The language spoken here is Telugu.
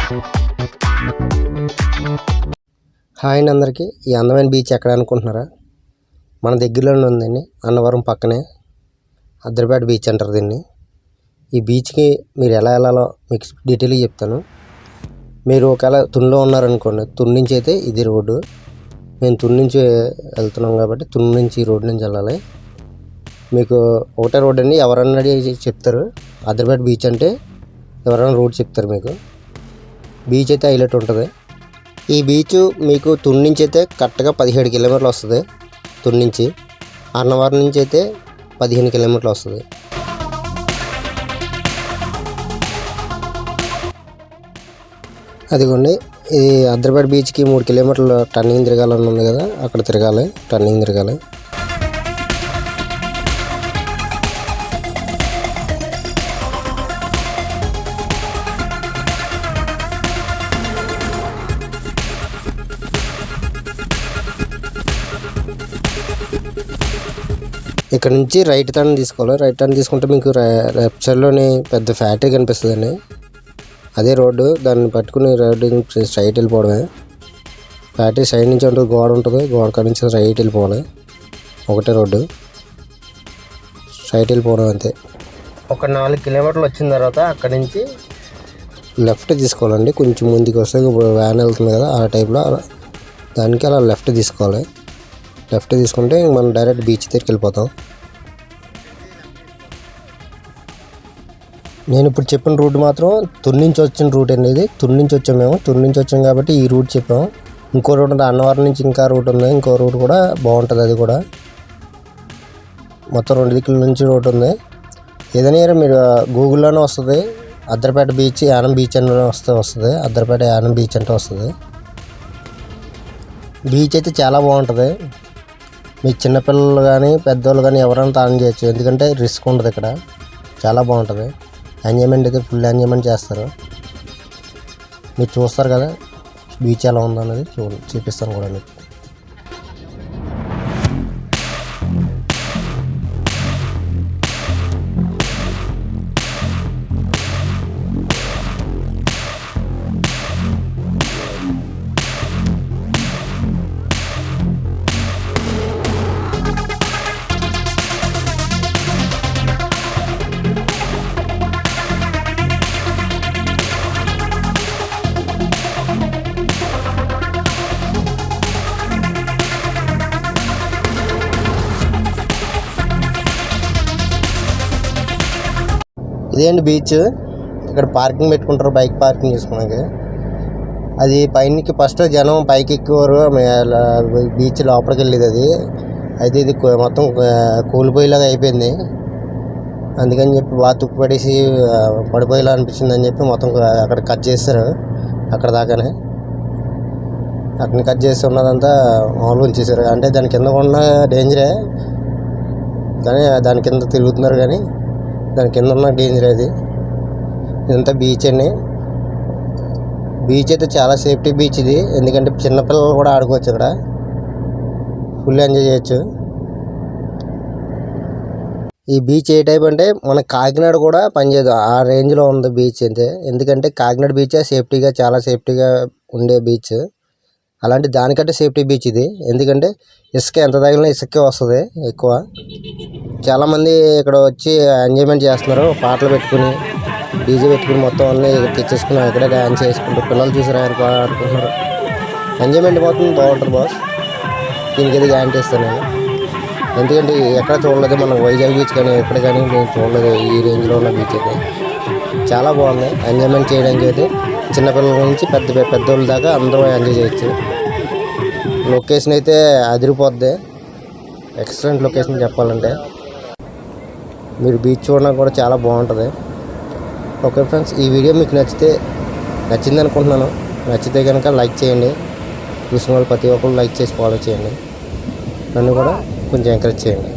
హాయ్ అండి అందరికీ. ఈ అందమైన బీచ్ ఎక్కడ అనుకుంటున్నారా? మన దగ్గరలోనే ఉందండి, అన్నవరం పక్కనే అద్దరిపేట బీచ్ అంటారు దీన్ని. ఈ బీచ్కి మీరు ఎలా వెళ్ళాలో మీకు డీటెయిల్గా చెప్తాను. మీరు ఒకవేళ తునిలో ఉన్నారనుకోండి, తుని నుంచి అయితే ఇది రోడ్డు. మేము తుని నుంచి వెళ్తున్నాం కాబట్టి తుని నుంచి ఈ రోడ్డు నుంచి వెళ్ళాలి. మీకు ఒకటే రోడ్ అండి, ఎవరన్నా చెప్తారు. అద్దరిపేట బీచ్ అంటే ఎవరైనా రోడ్ చెప్తారు మీకు. బీచ్ అయితే హైలైట్ ఉంటుంది. ఈ బీచ్ మీకు తుని నుంచి అయితే కరెక్ట్గా 17 కిలోమీటర్లు వస్తుంది. తుని నుంచి అన్నవరం నుంచి అయితే 15 కిలోమీటర్లు వస్తుంది. అదిగోండి, ఈ అద్దరిపేట బీచ్కి 3 కిలోమీటర్లు టర్నింగ్ తిరగాలని ఉంది కదా, అక్కడ తిరగాలి, టర్నింగ్ తిరగాలి. ఇక్కడ నుంచి రైట్ టర్న్ తీసుకోవాలి. రైట్ టర్న్ తీసుకుంటే మీకు లెఫ్ట్ సైడ్లోని పెద్ద ఫ్యాక్టరీ కనిపిస్తుందండి. అదే రోడ్డు, దాన్ని పట్టుకుని రోడ్డు స్ట్రైట్ వెళ్ళిపోవడమే. ఫ్యాక్టరీ సైడ్ నుంచి ఉంటుంది, గోడ ఉంటుంది, గోడ కాడ నుంచి రైట్ వెళ్ళిపోవాలి. ఒకటే రోడ్డు, స్ట్రైట్ వెళ్ళిపోవడం అంతే. ఒక 4 కిలోమీటర్లు వచ్చిన తర్వాత అక్కడి నుంచి లెఫ్ట్ తీసుకోవాలండి. కొంచెం ముందుకు వస్తే వ్యాన్ వెళ్తుంది కదా, ఆ టైప్లో దానికి అలా లెఫ్ట్ తీసుకోవాలి. లెఫ్ట్ తీసుకుంటే మనం డైరెక్ట్ బీచ్ దగ్గరికి వెళ్ళిపోతాం. నేను ఇప్పుడు చెప్పిన రూట్ మాత్రం తుని నుంచి వచ్చిన రూట్ అండి. ఇది తుని నుంచి వచ్చాము మేము. తుని నుంచి వచ్చాం కాబట్టి ఈ రూట్ చెప్పాము. ఇంకో రూట్ ఉంది, అన్నవరం నుంచి ఇంకా రూట్ ఉంది. ఇంకో రూట్ కూడా బాగుంటుంది. అది కూడా మొత్తం 2 దిక్కుల నుంచి రూట్ ఉంది. ఏదైనా మీరు గూగుల్లోనే వస్తుంది, అద్దరిపేట బీచ్ యానం బీచ్ అని వస్తుంది. అద్దరిపేట యానం బీచ్ అంటే వస్తుంది. బీచ్ అయితే చాలా బాగుంటుంది. మీ చిన్నపిల్లలు కానీ పెద్దవాళ్ళు కానీ ఎవరైనా తాను చేయొచ్చు, ఎందుకంటే రిస్క్ ఉండదు. ఇక్కడ చాలా బాగుంటుంది. ఎంజాయ్మెంట్ అయితే ఫుల్ ఎంజాయ్మెంట్ చేస్తారు. మీరు చూస్తారు కదా బీచ్ ఎలా ఉందన్నది, చూపిస్తాను కూడా మీకు. ఇదేంటి బీచ్, ఇక్కడ పార్కింగ్ పెట్టుకుంటారు, బైక్ పార్కింగ్ చేసుకున్నాక. అది పైనకి ఫస్ట్ జనం పైకి ఎక్కువారు, బీచ్ లోపలికి వెళ్ళేది. అది అయితే ఇది మొత్తం కూలిపోయేలాగా అయిపోయింది. అందుకని చెప్పి బాగా తుప్పు పడేసి పడిపోయేలా అనిపించింది అని చెప్పి మొత్తం అక్కడ కట్ చేస్తారు. అక్కడ దాకానే అక్కడ కట్ చేసి ఉన్నదంతా మామూలుగా ఉంచేసారు. అంటే దాని కింద ఉన్న డేంజరే, కానీ దాని కింద తిరుగుతున్నారు. కానీ దాని కింద ఉన్న డేంజర్ అది. ఇదంతా బీచ్ అండి. బీచ్ అయితే చాలా సేఫ్టీ బీచ్ ఇది, ఎందుకంటే చిన్నపిల్లలు కూడా ఆడుకోవచ్చు. ఇక్కడ ఫుల్ ఎంజాయ్ చేయొచ్చు. ఈ బీచ్ ఏ టైప్ అంటే మన కాకినాడ కూడా పనిచేయదు, ఆ రేంజ్లో ఉంది బీచ్ అయితే. ఎందుకంటే కాకినాడ బీచ్ సేఫ్టీగా, చాలా సేఫ్టీగా ఉండే బీచ్. అలాంటి దానికంటే సేఫ్టీ బీచ్ ఇది. ఎందుకంటే ఇసుక ఎంత తగిలినా ఇసుకే వస్తుంది ఎక్కువ. చాలామంది ఇక్కడ వచ్చి ఎంజాయ్మెంట్ చేస్తున్నారు, పాటలు పెట్టుకుని, డీజే పెట్టుకుని మొత్తం అన్నీ తెచ్చేసుకుని ఇక్కడే డ్యాన్స్ చేసుకుంటూ పిల్లలు చూసి ఆడుకుంటున్నారు. ఎంజాయ్మెంట్ మొత్తం బాగుంటుంది బాస్. దీనికి ఏదో గ్యారంటీ ఇస్తాను నేను, ఎందుకంటే ఎక్కడ చూడలేదు. మనం వైజాగ్ బీచ్ కానీ ఎక్కడ కానీ నేను చూడలేదు ఈ రేంజ్లో ఉన్న బీచ్ అయితే. చాలా బాగుంది ఎంజాయ్మెంట్ చేయడానికి. అయితే చిన్నపిల్లల నుంచి పెద్దోళ్ళ దాకా అందరూ ఎంజాయ్ చేయొచ్చు. లొకేషన్ అయితే అదిరిపోద్ది, ఎక్సలెంట్ లొకేషన్ చెప్పాలంటే. మీరు బీచ్ చూడడానికి కూడా చాలా బాగుంటుంది. ఓకే ఫ్రెండ్స్, ఈ వీడియో మీకు నచ్చింది అనుకుంటున్నాను. నచ్చితే కనుక లైక్ చేయండి. చూసిన వాళ్ళు ప్రతి ఒక్కరు లైక్ చేసి ఫాలో చేయండి. నన్ను కూడా కొంచెం ఎంకరేజ్ చేయండి.